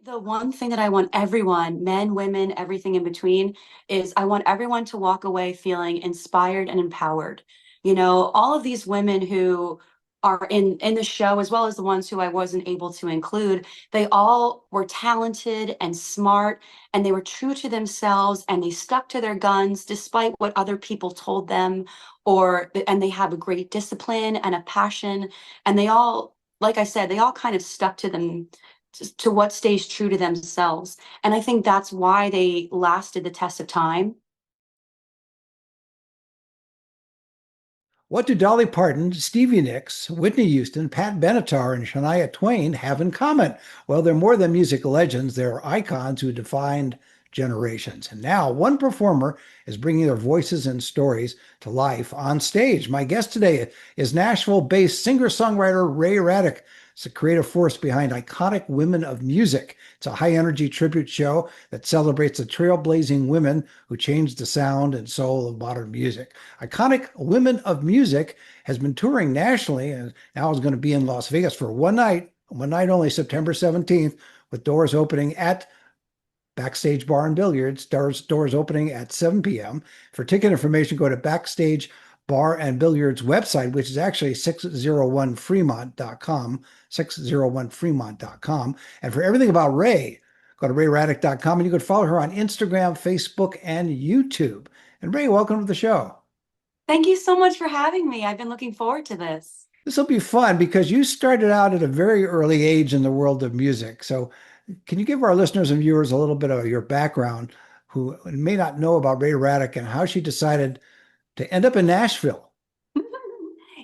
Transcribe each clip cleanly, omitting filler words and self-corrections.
The one thing that I want everyone, men, women, everything in between, is I want everyone to walk away feeling inspired and empowered. All of these women who are in the show, as well as the ones who I wasn't able to include, they all were talented and smart, and they were true to themselves, and they stuck to their guns despite what other people told them, and they have a great discipline and a passion, and they all, like I said, they all kind of stuck to what stays true to themselves. And I think that's why they lasted the test of time. What do Dolly Parton, Stevie Nicks, Whitney Houston, Pat Benatar, and Shania Twain have in common? Well, they're more than music legends. They're icons who defined generations. And now one performer is bringing their voices and stories to life on stage. My guest today is Nashville-based singer-songwriter Ray Radick. It's a creative force behind iconic women of music. It's a high-energy tribute show that celebrates the trailblazing women who changed the sound and soul of modern music. Iconic Women of Music has been touring nationally and now is going to be in Las Vegas for one night only, September 17th, with doors opening at Backstage Bar and Billiards. Doors opening at 7 p.m. For ticket information, go to Backstage Bar and Billiards website, which is actually 601fremont.com, 601fremont.com. And for everything about Ray, go to rayraddick.com, and you can follow her on Instagram, Facebook, and YouTube. And Ray, welcome to the show. Thank you so much for having me. I've been looking forward to this. This will be fun because you started out at a very early age in the world of music. So can you give our listeners and viewers a little bit of your background who may not know about Ray Radick and how she decided to end up in Nashville?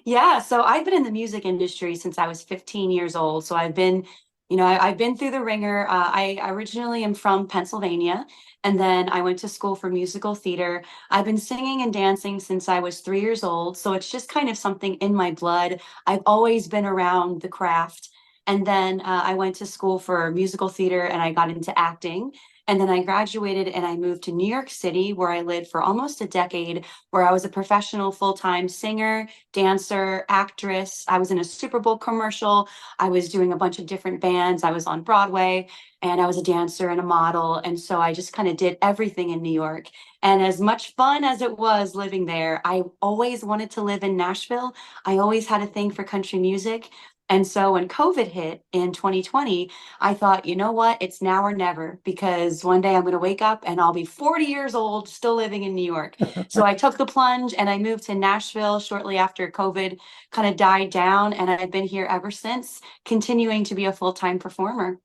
Yeah, so I've been in the music industry since I was 15 years old. So I've been through the ringer. I originally am from Pennsylvania, and then I went to school for musical theater. I've been singing and dancing since I was 3 years old. So it's just kind of something in my blood. I've always been around the craft. And then I went to school for musical theater and I got into acting. And then I graduated and I moved to New York City, where I lived for almost a decade, where I was a professional full-time singer, dancer, actress. I was in a Super Bowl commercial. I was doing a bunch of different bands. I was on Broadway, and I was a dancer and a model. And so I just kind of did everything in New York. And as much fun as it was living there, I always wanted to live in Nashville. I always had a thing for country music. And so when COVID hit in 2020, I thought, you know what? It's now or never, because one day I'm going to wake up and I'll be 40 years old, still living in New York. So I took the plunge and I moved to Nashville shortly after COVID kind of died down. And I've been here ever since, continuing to be a full-time performer.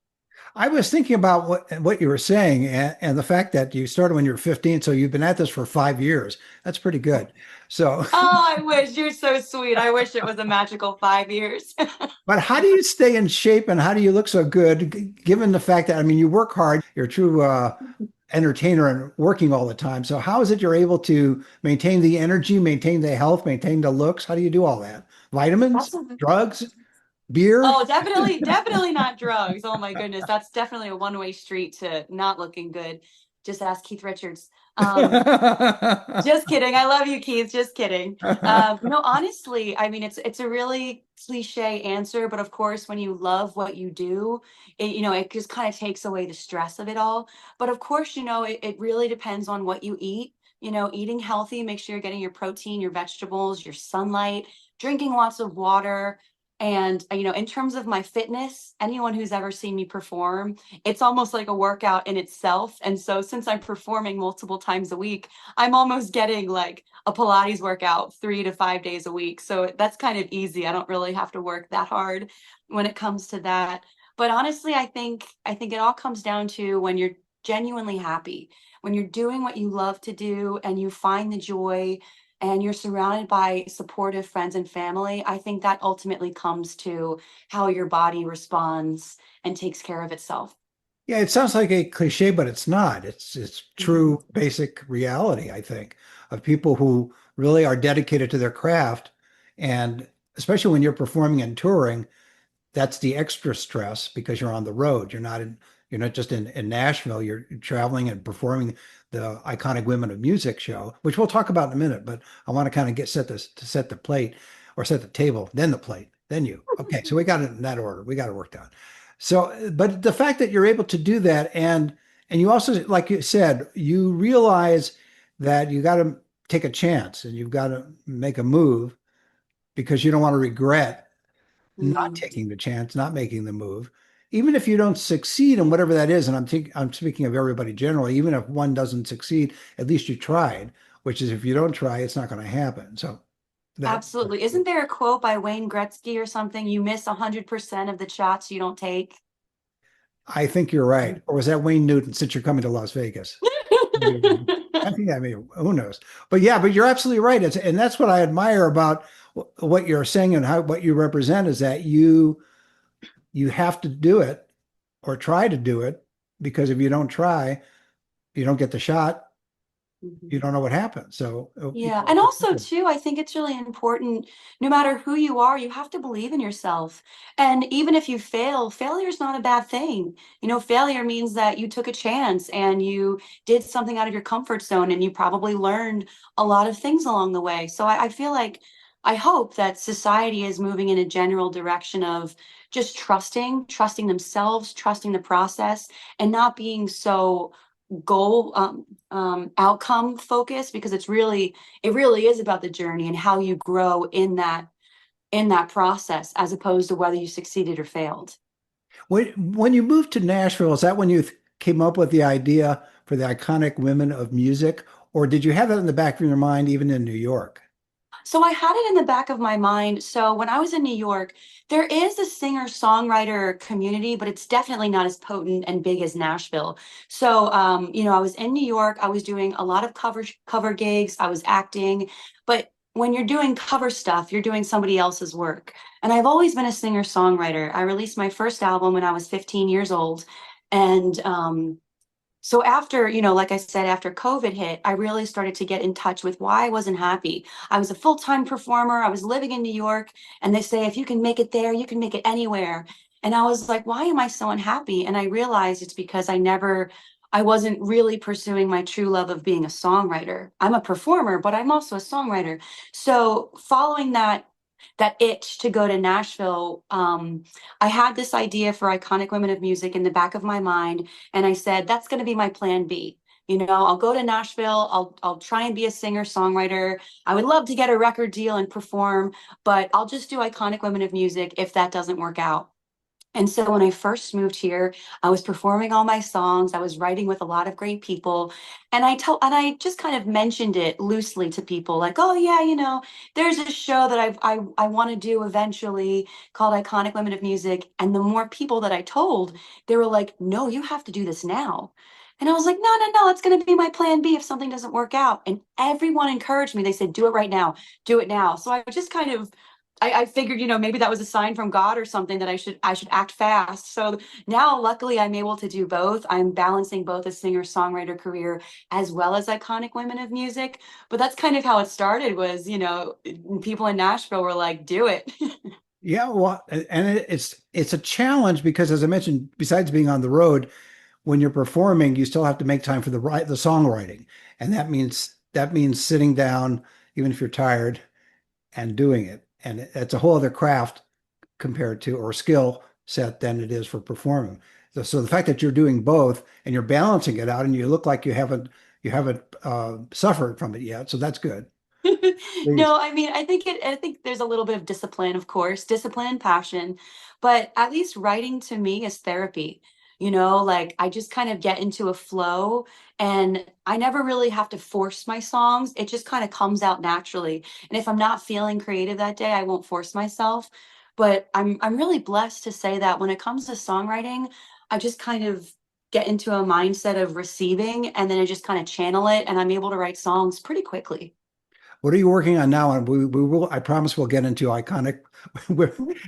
I was thinking about what you were saying and the fact that you started when you were 15, so you've been at this for 5 years. That's pretty good. So, Oh, I wish. You're so sweet. I wish it was a magical 5 years. but how do you stay in shape and how do you look so good, given the fact that, I mean, you work hard, you're a true entertainer and working all the time. So how is it you're able to maintain the energy, maintain the health, maintain the looks? How do you do all that? Vitamins, That's a drugs, beer? Oh, definitely, definitely not drugs. Oh my goodness, that's definitely a one-way street to not looking good. Just ask Keith Richards. Just kidding. I love you, Keith. Just kidding. No, honestly, I mean it's a really cliche answer, but of course, when you love what you do, it just kind of takes away the stress of it all. But of course, it really depends on what you eat. Eating healthy, make sure you're getting your protein, your vegetables, your sunlight, drinking lots of water. And, in terms of my fitness, anyone who's ever seen me perform, it's almost like a workout in itself. And so, since I'm performing multiple times a week, I'm almost getting like a Pilates workout 3 to 5 days a week. So, that's kind of easy. I don't really have to work that hard when it comes to that. But honestly, I think it all comes down to when you're genuinely happy, when you're doing what you love to do and you find the joy and you're surrounded by supportive friends and family. I think that ultimately comes to how your body responds and takes care of itself. Yeah, it sounds like a cliche, but it's not. It's Mhm. true basic reality, I think, of people who really are dedicated to their craft. And especially when you're performing and touring, that's the extra stress because you're on the road. You're not just in Nashville, you're traveling and performing the iconic Women of Music show, which we'll talk about in a minute, but I want to kind of get set this to set the plate or set the table, then the plate, then you. Okay, so we got it in that order. We got it worked out. So, but the fact that you're able to do that, and you also, like you said, you realize that you got to take a chance and you've got to make a move because you don't want to regret not Mm, taking the chance, not making the move. Even if you don't succeed in whatever that is, and I'm speaking of everybody generally, even if one doesn't succeed, at least you tried, which is if you don't try, it's not going to happen. So that absolutely. Isn't there a quote by Wayne Gretzky or something? You miss 100% of the shots you don't take. I think you're right. Or was that Wayne Newton since you're coming to Las Vegas? I think, I mean, who knows? But yeah, but you're absolutely right. And that's what I admire about what you're saying and how what you represent is that you have to do it or try to do it because if you don't try, you don't get the shot, you don't know what happens. So, Yeah. And also too, I think it's really important, no matter who you are, you have to believe in yourself. And even if you fail, failure is not a bad thing. Failure means that you took a chance and you did something out of your comfort zone and you probably learned a lot of things along the way. So I feel like I hope that society is moving in a general direction of just trusting themselves, trusting the process, and not being so goal outcome focused, because it really is about the journey and how you grow in that process, as opposed to whether you succeeded or failed. when you moved to Nashville, is that when you came up with the idea for the iconic women of music, or did you have that in the back of your mind even in New York? So I had it in the back of my mind. So when I was in New York, there is a singer-songwriter community, but it's definitely not as potent and big as Nashville. So I was in New York, I was doing a lot of cover gigs, I was acting, but when you're doing cover stuff, you're doing somebody else's work. And I've always been a singer-songwriter. I released my first album when I was 15 years old. And so after, like I said, after COVID hit, I really started to get in touch with why I wasn't happy. I was a full-time performer. I was living in New York, and they say, if you can make it there, you can make it anywhere. And I was like, why am I so unhappy? And I realized it's because I wasn't really pursuing my true love of being a songwriter. I'm a performer, but I'm also a songwriter. So following that itch to go to Nashville, I had this idea for Iconic Women of Music in the back of my mind, and I said, that's going to be my plan B. I'll go to Nashville. I'll try and be a singer songwriter. I would love to get a record deal and perform, but I'll just do Iconic Women of Music if that doesn't work out. And so when I first moved here, I was performing all my songs. I was writing with a lot of great people. And I just kind of mentioned it loosely to people like, oh yeah, there's a show that I want to do eventually called Iconic Women of Music. And the more people that I told, they were like, no, you have to do this now. And I was like, no, no, no, it's going to be my plan B if something doesn't work out. And everyone encouraged me. They said, do it right now, do it now. So I just kind of I figured, maybe that was a sign from God or something that I should act fast. So now, luckily, I'm able to do both. I'm balancing both a singer-songwriter career as well as Iconic Women of Music. But that's kind of how it started was, people in Nashville were like, do it. Yeah, well, and it's a challenge because, as I mentioned, besides being on the road, when you're performing, you still have to make time for the songwriting, and that means sitting down, even if you're tired, and doing it. And it's a whole other craft compared to or skill set than it is for performing. So the fact that you're doing both and you're balancing it out, and you look like you haven't suffered from it yet, so that's good. Please. No, I mean, I think there's a little bit of discipline, of course, discipline and passion, but at least writing to me is therapy. Like I just kind of get into a flow, and I never really have to force my songs. It just kind of comes out naturally. And if I'm not feeling creative that day, I won't force myself. But I'm really blessed to say that when it comes to songwriting, I just kind of get into a mindset of receiving, and then I just kind of channel it, and I'm able to write songs pretty quickly. What are you working on now? And we will, I promise we'll get into iconic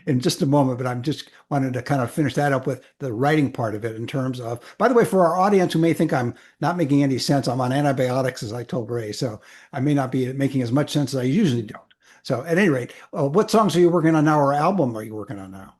in just a moment, but I'm just wanted to kind of finish that up with the writing part of it in terms of, by the way, for our audience who may think I'm not making any sense, I'm on antibiotics, as I told Ray. So I may not be making as much sense as I usually don't. So at any rate, what songs are you working on now or album are you working on now?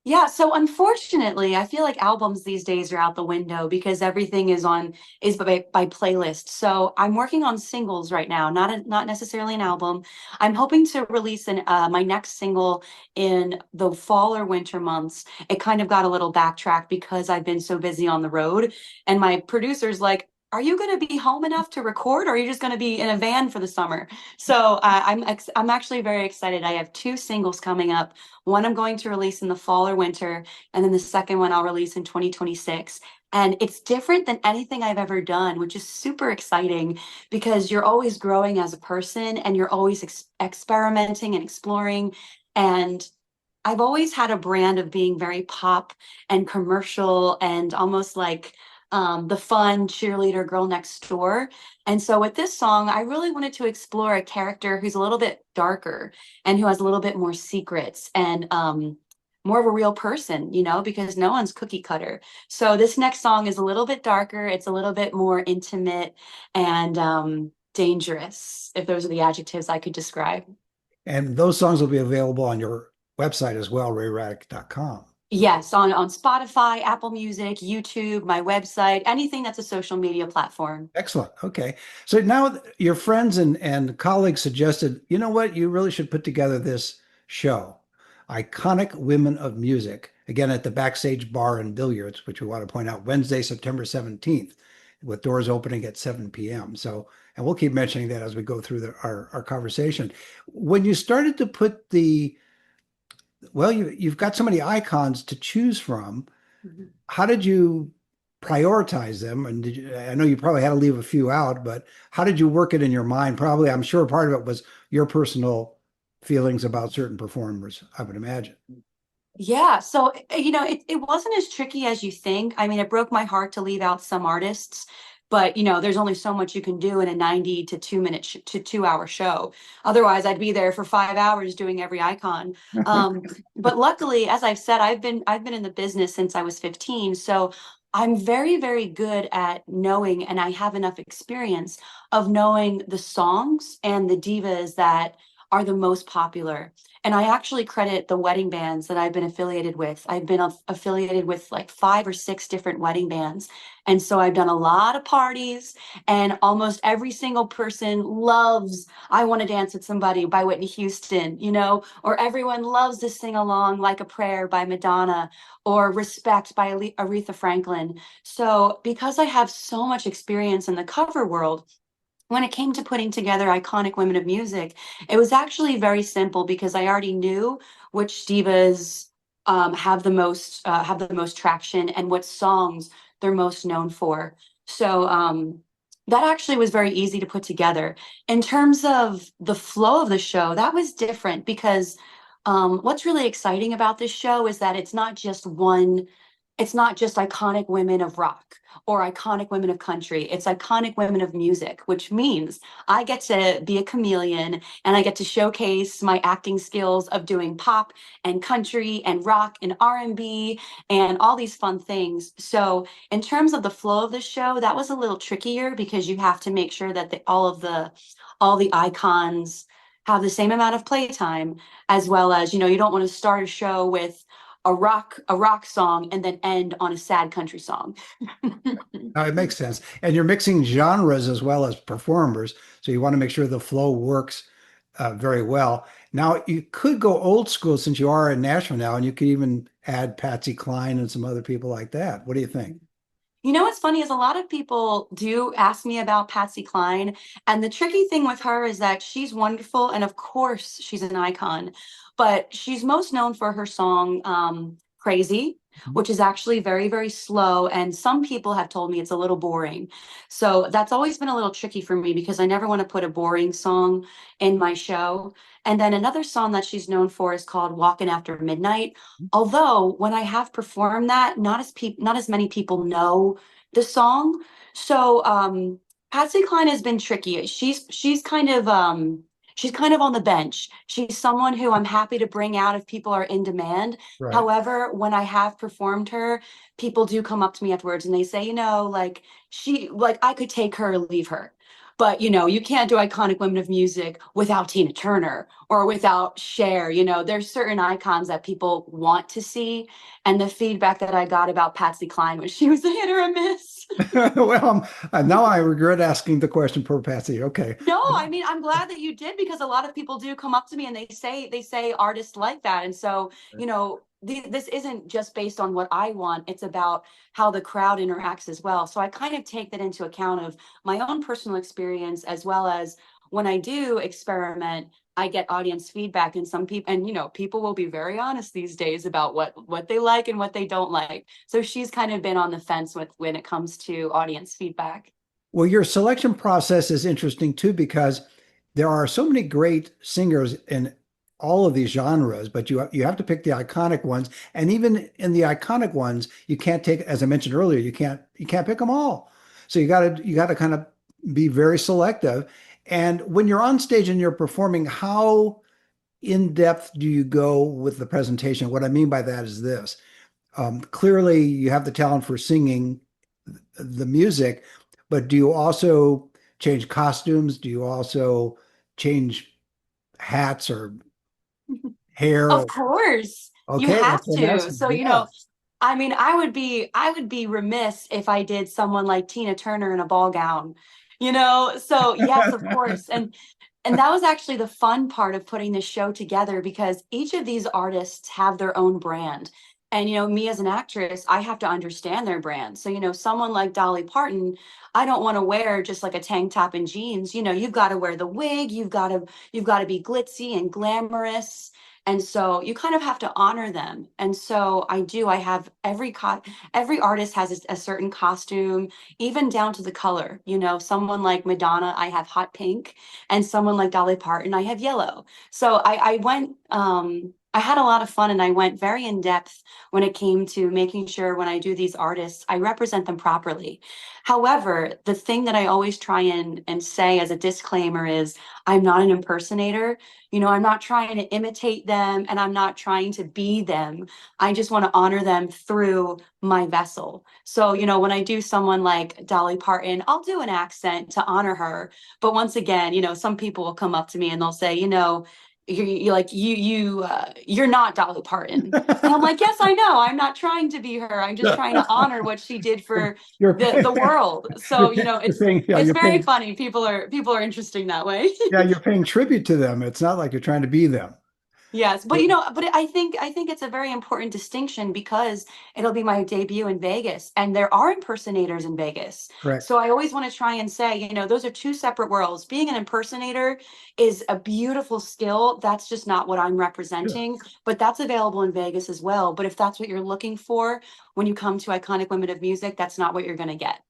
Yeah, so unfortunately, I feel like albums these days are out the window because everything is by playlist. So I'm working on singles right now, not necessarily an album. I'm hoping to release an my next single in the fall or winter months. It kind of got a little backtracked because I've been so busy on the road, and my producer's like, "Are you going to be home enough to record, or are you just going to be in a van for the summer?" So I'm actually very excited. I have two singles coming up. One I'm going to release in the fall or winter, and then the second one I'll release in 2026. And it's different than anything I've ever done, which is super exciting because you're always growing as a person and you're always experimenting and exploring. And I've always had a brand of being very pop and commercial and almost like the fun cheerleader girl next door. And so with this song, I really wanted to explore a character who's a little bit darker and who has a little bit more secrets and more of a real person, because no one's cookie cutter. So this next song is a little bit darker. It's a little bit more intimate and dangerous, if those are the adjectives I could describe. And those songs will be available on your website as well, rayraddick.com. Yes, on Spotify, Apple Music, YouTube, my website, anything that's a social media platform. Excellent. Okay. So now your friends and colleagues suggested, you know what, you really should put together this show, Iconic Women of Music, again at the Backstage Bar and Billiards, which we want to point out Wednesday, September 17th, with doors opening at 7 p.m. So, and we'll keep mentioning that as we go through our conversation. When you started to put well, you've got so many icons to choose from. Mhm. How did you prioritize them? And I know you probably had to leave a few out, but how did you work it in your mind? Probably, I'm sure part of it was your personal feelings about certain performers, I would imagine. Yeah, so it wasn't as tricky as you think. I mean, it broke my heart to leave out some artists, but there's only so much you can do in a 90 to 2 minute to 2 hour show. Otherwise, I'd be there for 5 hours doing every icon. Um, but luckily, as I've said, I've been in the business since I was 15, so I'm very, very good at knowing, and I have enough experience of knowing the songs and the divas that are the most popular. And I actually credit the wedding bands that I've been affiliated with. I've been affiliated with like 5 or 6 different wedding bands. And so I've done a lot of parties, and almost every single person loves I Want to Dance with Somebody by Whitney Houston, or everyone loves to sing along Like a Prayer by Madonna or Respect by Aretha Franklin. So because I have so much experience in the cover world, when it came to putting together iconic women of music, it was actually very simple because I already knew which divas have the most traction and what songs they're most known for. So that actually was very easy to put together. In terms of the flow of the show, that was different because what's really exciting about this show is that it's not just iconic women of rock or iconic women of country. It's iconic women of music, which means I get to be a chameleon and I get to showcase my acting skills of doing pop and country and rock and R&B and all these fun things. So, in terms of the flow of the show, that was a little trickier because you have to make sure that all the icons have the same amount of playtime, as well as, you don't want to start a show with a rock song and then end on a sad country song. It makes sense. And you're mixing genres as well as performers. So you want to make sure the flow works very well. Now, you could go old school since you are in Nashville now, and you could even add Patsy Cline and some other people like that. What do you think? What's funny is a lot of people do ask me about Patsy Cline, and the tricky thing with her is that she's wonderful, and of course she's an icon, but she's most known for her song "Crazy," which is actually very, very slow, and some people have told me it's a little boring. So that's always been a little tricky for me because I never want to put a boring song in my show. And then another song that she's known for is called "Walking After Midnight." Although when I have performed that, not as many people know the song. So Patsy Cline has been tricky. She's kind of on the bench. She's someone who I'm happy to bring out if people are in demand. Right. However, when I have performed her, people do come up to me afterwards and they say, like I could take her or leave her. But you can't do iconic women of music without Tina Turner or without Cher. There's certain icons that people want to see. And the feedback that I got about Patsy Cline was she was a hit or a miss. Well, now I regret asking the question, poor Patsy. Okay. No, I mean, I'm glad that you did because a lot of people do come up to me and they say artists like that. And so, this isn't just based on what I want. It's about how the crowd interacts as well. So I kind of take that into account of my own personal experience as well as when I do experiment, I get audience feedback and some people and people will be very honest these days about what they like and what they don't like. So she's kind of been on the fence with when it comes to audience feedback. Well, your selection process is interesting too, because there are so many great singers in all of these genres, but you have to pick the iconic ones. And even in the iconic ones, you can't take, as I mentioned earlier, you can't pick them all. So you gotta kind of be very selective. And when you're on stage and you're performing, how in depth do you go with the presentation? What I mean by that is this. Clearly, you have the talent for singing the music, but do you also change costumes? Do you also change hats or hair? Of course, you Okay, have that's what I'm to. asking. So, Yeah. I mean, I would be remiss if I did someone like Tina Turner in a ball gown. So yes, of course. And that was actually the fun part of putting this show together because each of these artists have their own brand. And me as an actress, I have to understand their brand. So, someone like Dolly Parton, I don't want to wear just like a tank top and jeans. You've got to wear the wig, you've got to be glitzy and glamorous. And so you kind of have to honor them. And so I have every artist has a certain costume, even down to the color. Someone like Madonna, I have hot pink, and someone like Dolly Parton, I have yellow. So I had a lot of fun and I went very in depth when it came to making sure when I do these artists, I represent them properly. However, the thing that I always try and say as a disclaimer is I'm not an impersonator. I'm not trying to imitate them and I'm not trying to be them. I just want to honor them through my vessel. So, when I do someone like Dolly Parton, I'll do an accent to honor her. But once again, some people will come up to me and they'll say, you're like you're not Dolly Parton. And I'm like, yes, I know. I'm not trying to be her. I'm just trying to honor what she did for You're the world. So, you're it's paying, yeah, it's you're very paying, funny. People are interesting that way. yeah, you're paying tribute to them. It's not like you're trying to be them. Yes, but I think it's a very important distinction because it'll be my debut in Vegas and there are impersonators in Vegas. Correct. So I always want to try and say, those are two separate worlds. Being an impersonator is a beautiful skill. That's just not what I'm Sure. representing, but that's available in Vegas as well. But if that's what you're looking for when you come to Iconic Women of Music, that's not what you're going to get.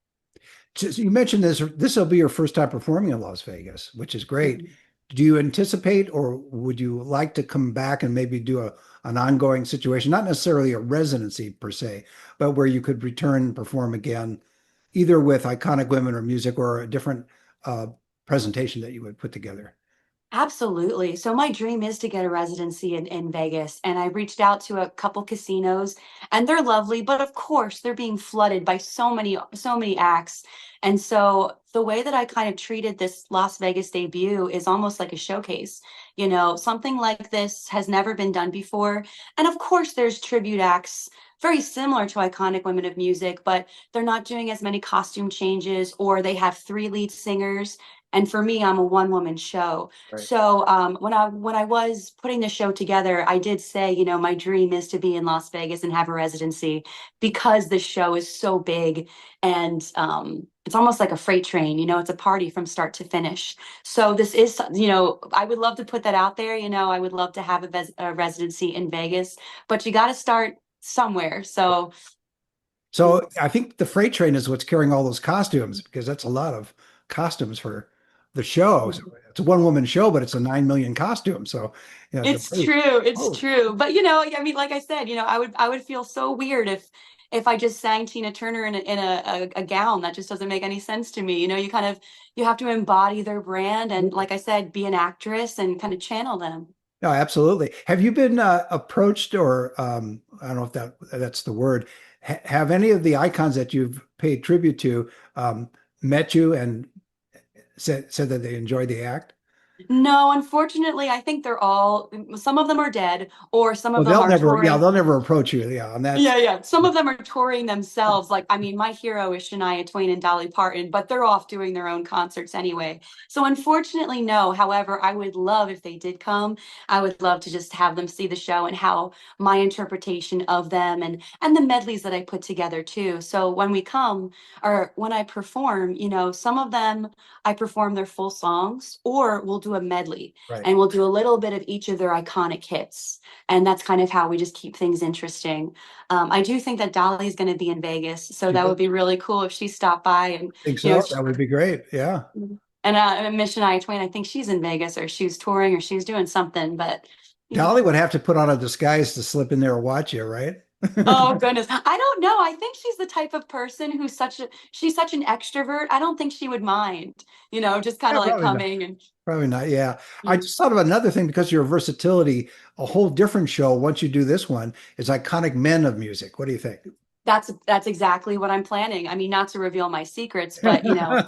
So you mentioned this will be your first time performing in Las Vegas, which is great. Do you anticipate or would you like to come back and maybe do an ongoing situation, not necessarily a residency per se, but where you could return and perform again, either with iconic women or music or a different uh, presentation that you would put together? Absolutely. So my dream is to get a residency in Vegas. And I reached out to a couple casinos and they're lovely, but of course they're being flooded by so many acts. And so the way that I kind of treated this Las Vegas debut is almost like a showcase. Something like this has never been done before. And of course there's tribute acts very similar to iconic women of music, but they're not doing as many costume changes or they have three lead singers. And for me, I'm a one woman show. Right. So when I was putting the show together, I did say, my dream is to be in Las Vegas and have a residency because the show is so big and it's almost like a freight train. It's a party from start to finish. So this is, I would love to put that out there. I would love to have a residency in Vegas, but you got to start somewhere. So So I think the freight train is what's carrying all those costumes because that's a lot of costumes for the show. So it's a one woman show, but it's a 9 million costume. So yeah, it's a it's pretty, true. It's oh, true. But I mean, like I said, I would feel so weird if I just sang Tina Turner in a gown. That just doesn't make any sense to me. You have to embody their brand and like I said, be an actress and kind of channel them. no, absolutely. Have you been approached or I don't know if that's the word. Have any of the icons that you've paid tribute to met you and said that they enjoyed the act? No, unfortunately, I think they're all, some of them are dead, or some of Well, them are yeah, touring. they'll never approach you. Yeah, and that's Yeah, yeah. Some of them are touring themselves. Like, I mean, my hero is Shania Twain and Dolly Parton, but they're off doing their own concerts anyway. So unfortunately, no. However, I would love if they did come. I would love to just have them see the show and how my interpretation of them and the medleys that I put together too. So when we come or when I perform, some of them I perform their full songs, or we'll do a medley right. and we'll do a little bit of each of their iconic hits. And that's kind of how we just keep things interesting. I do think that Dolly's going to be in Vegas, so She that does would be really cool if she stopped by and think you know, so. That would be great. Yeah. and Mission I Twain. I think she's in Vegas or she's touring or she's doing something. But Dolly would have to put on a disguise to slip in there and watch you, right? oh goodness, I don't know. I think she's the type of person who's she's such an extrovert. I don't think she would mind, just kind Yeah, of like probably not. coming and. Probably not. Yeah. I just thought of another thing because of your versatility, a whole different show once you do this one is iconic men of music. What do you think? That's exactly what I'm planning. I mean, not to reveal my secrets, but yeah,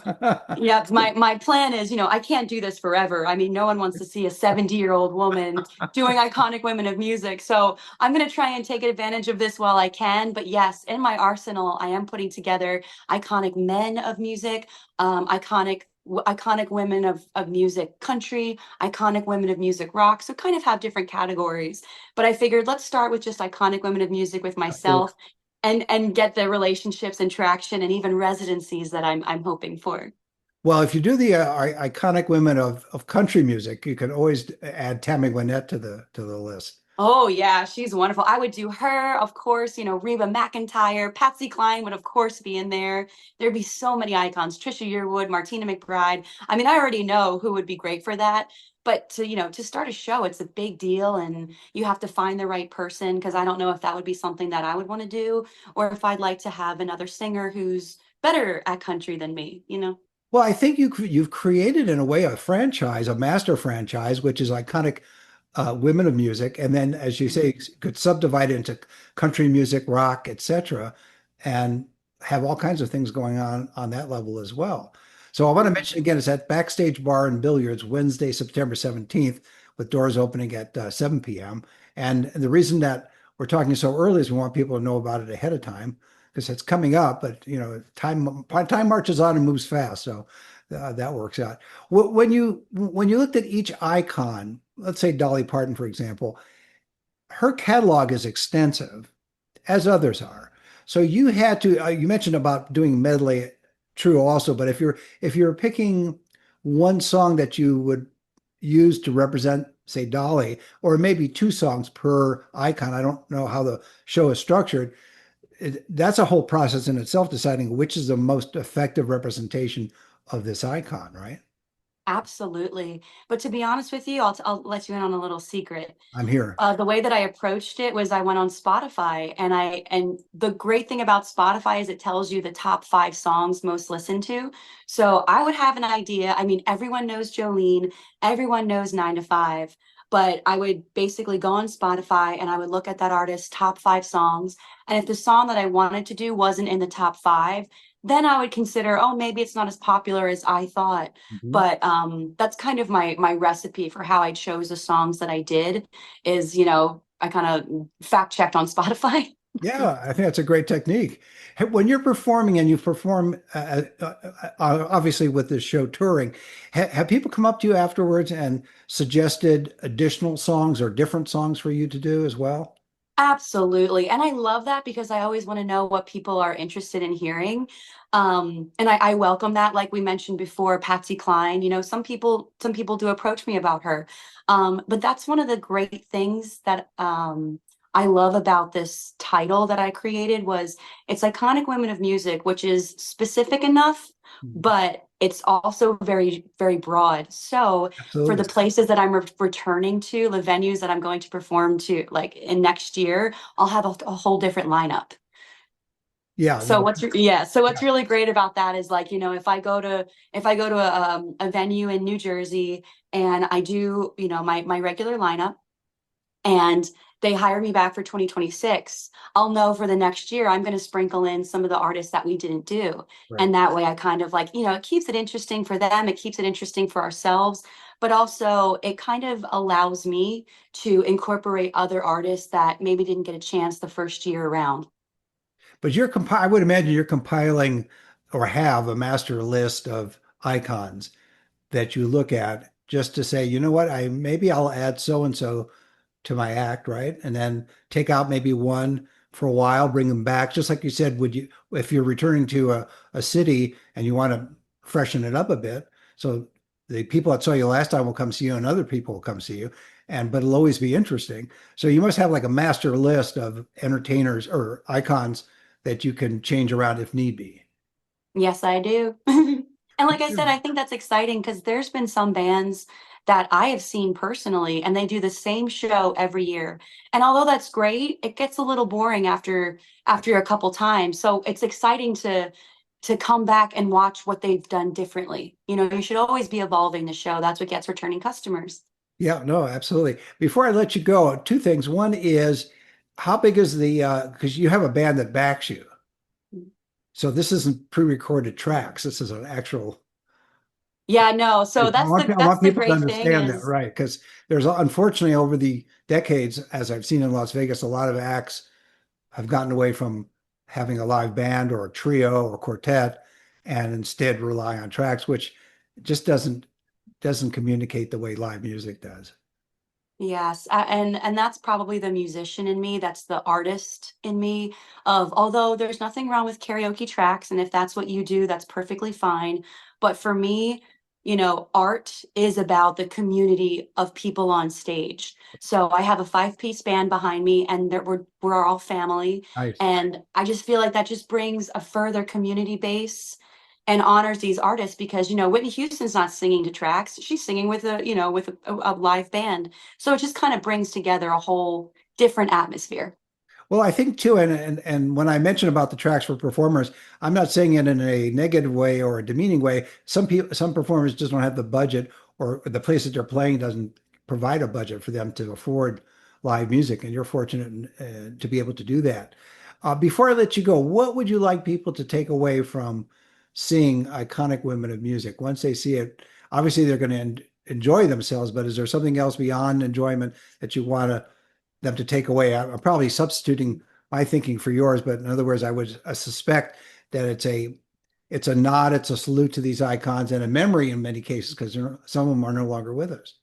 my plan is, I can't do this forever. I mean, no one wants to see a 70-year-old woman doing iconic women of music. So I'm going to try and take advantage of this while I can. But yes, in my arsenal, I am putting together iconic men of music, iconic women of music country, iconic women of music rock. So kind of have different categories. But I figured let's start with just iconic women of music with Absolutely. myself and get the relationships and traction and even residencies that I'm hoping for. Well, if you do the iconic women of country music, you can always add Tammy Wynette to the list. Oh yeah, she's wonderful. I would do her, of course, Reba McEntire, Patsy Cline would of course be in there. There'd be so many icons, Trisha Yearwood, Martina McBride. I mean, I already know who would be great for that. But to start a show, it's a big deal and you have to find the right person because I don't know if that would be something that I would want to do or if I'd like to have another singer who's better at country than me. Well, I think you've created in a way a franchise, a master franchise, which is iconic women of music, and then as you say, could subdivide it into country music, rock, etc., and have all kinds of things going on that level as well. So I want to mention again, it's at Backstage Bar and Billiards, Wednesday, September 17th, with doors opening at 7 p.m. And the reason that we're talking so early is we want people to know about it ahead of time because it's coming up, but time marches on and moves fast, so that works out. When you looked at each icon, let's say Dolly Parton, for example, her catalog is extensive, as others are. So you had to. You mentioned about doing medley, true also. But if you're picking one song that you would use to represent, say, Dolly, or maybe two songs per icon, I don't know how the show is structured. That's a whole process in itself, deciding which is the most effective representation of this icon, right? Absolutely. But to be honest with you, I'll let you in on a little secret. I'm here. The way that I approached it was I went on Spotify and the great thing about Spotify is it tells you the top 5 songs most listened to. So I would have an idea. I mean, everyone knows Jolene, everyone knows 9 to 5, but I would basically go on Spotify and I would look at that artist's top 5 songs. And if the song that I wanted to do wasn't in the top 5, then I would consider, oh, maybe it's not as popular as I thought. Mhm. But that's kind of my recipe for how I chose the songs that I did is, I kind of fact checked on Spotify. Yeah, I think that's a great technique. Hey, when you're performing and you perform, obviously with this show touring, have people come up to you afterwards and suggested additional songs or different songs for you to do as well? Absolutely. And I love that because I always want to know what people are interested in hearing. And I welcome that. Like we mentioned before, Patsy Cline, some people do approach me about her. But that's one of the great things that I love about this title that I created was it's iconic women of music, which is specific enough, Mhm. but it's also very, very broad. So for the Absolutely. places that I'm returning to, the venues that I'm going to perform to, like in next year, I'll have a whole different lineup. Yeah, So no, what's yeah. really great about that is like, if I go to a venue in New Jersey and I do, my regular lineup, and they hire me back for 2026, I'll know for the next year I'm going to sprinkle in some of the artists that we didn't do. Right. And that way I kind of like, it keeps it interesting for them, it keeps it interesting for ourselves, but also it kind of allows me to incorporate other artists that maybe didn't get a chance the first year around. But I would imagine you're compiling or have a master list of icons that you look at just to say, you know what, maybe I'll add so and so to my act, right? And then take out maybe one for a while, bring them back. Just like you said, would you, if you're returning to a city and you want to freshen it up a bit, so the people that saw you last time will come see you and other people will come see you. But it'll always be interesting. So you must have like a master list of entertainers or icons that you can change around if need be. Yes, I do. And like I said, I think that's exciting because there's been some bands that I have seen personally, and they do the same show every year. And although that's great, it gets a little boring after a couple times. So it's exciting to come back and watch what they've done differently. You should always be evolving the show. That's what gets returning customers. Yeah, no, absolutely. Before I let you go, two things. One is how big is because you have a band that backs you. So this isn't pre-recorded tracks. This is an actual. Yeah, no. So I want, I that's want the people to great thing understand that, is, right? Because there's unfortunately over the decades, as I've seen in Las Vegas, a lot of acts have gotten away from having a live band or a trio or quartet and instead rely on tracks, which just doesn't communicate the way live music does. yes, and that's probably the musician in me, that's the artist in me of although there's nothing wrong with karaoke tracks, and if that's what you do, that's perfectly fine. But for me, art is about the community of people on stage. So I have a five-piece band behind me, and we're all family, Nice. and I just feel like that just brings a further community base and honors these artists because Whitney Houston's not singing to tracks, she's singing with a live band, so it just kind of brings together a whole different atmosphere. Well, I think too, and when I mention about the tracks for performers, I'm not saying it in a negative way or a demeaning way. Some performers just don't have the budget, or the place that they're playing doesn't provide a budget for them to afford live music, and you're fortunate to be able to do that. Before I let you go, what would you like people to take away from seeing iconic women of music? Once they see it, obviously they're going to enjoy themselves, but is there something else beyond enjoyment that you want them to take away? I'm probably substituting my thinking for yours, but in other words, I suspect that it's a nod, it's a salute to these icons and a memory in many cases because some of them are no longer with us.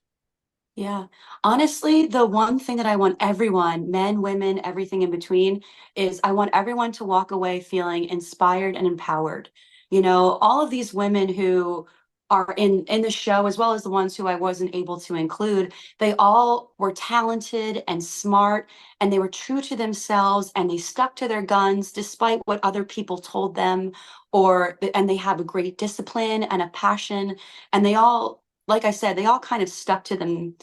Yeah. Honestly, the one thing that I want everyone, men, women, everything in between, is I want everyone to walk away feeling inspired and empowered. All of these women who are in the show, as well as the ones who I wasn't able to include, they all were talented and smart, and they were true to themselves, and they stuck to their guns despite what other people told them, and they have a great discipline and a passion, and they all, like I said, they all kind of stuck to them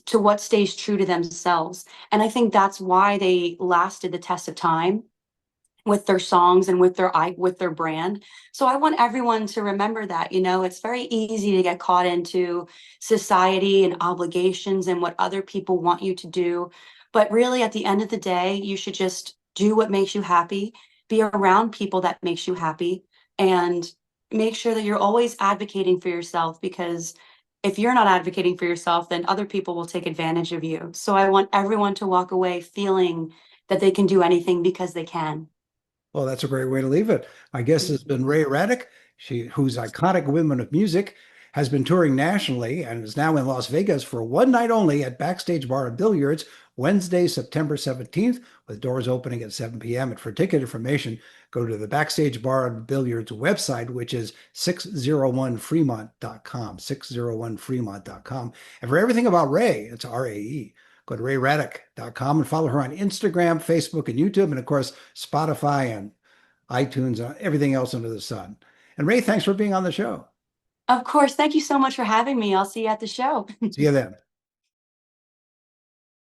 to what stays true to themselves. And I think that's why they lasted the test of time with their songs and with their brand. So I want everyone to remember that, it's very easy to get caught into society and obligations and what other people want you to do. But really at the end of the day, you should just do what makes you happy, be around people that makes you happy, and make sure that you're always advocating for yourself because if you're not advocating for yourself, then other people will take advantage of you. So I want everyone to walk away feeling that they can do anything because they can. Well, that's a great way to leave it. My guest has been Ray Radick, whose iconic Women of Music has been touring nationally and is now in Las Vegas for one night only at Backstage Bar and Billiards, Wednesday, September 17th, with doors opening at 7 p.m. And for ticket information, go to the Backstage Bar and Billiards website, which is 601fremont.com, 601fremont.com. And for everything about Ray, it's RAE. Go to rayraddick.com and follow her on Instagram, Facebook, and YouTube, and of course, Spotify and iTunes and everything else under the sun. And Ray, thanks for being on the show. Of course. Thank you so much for having me. I'll see you at the show. See you then.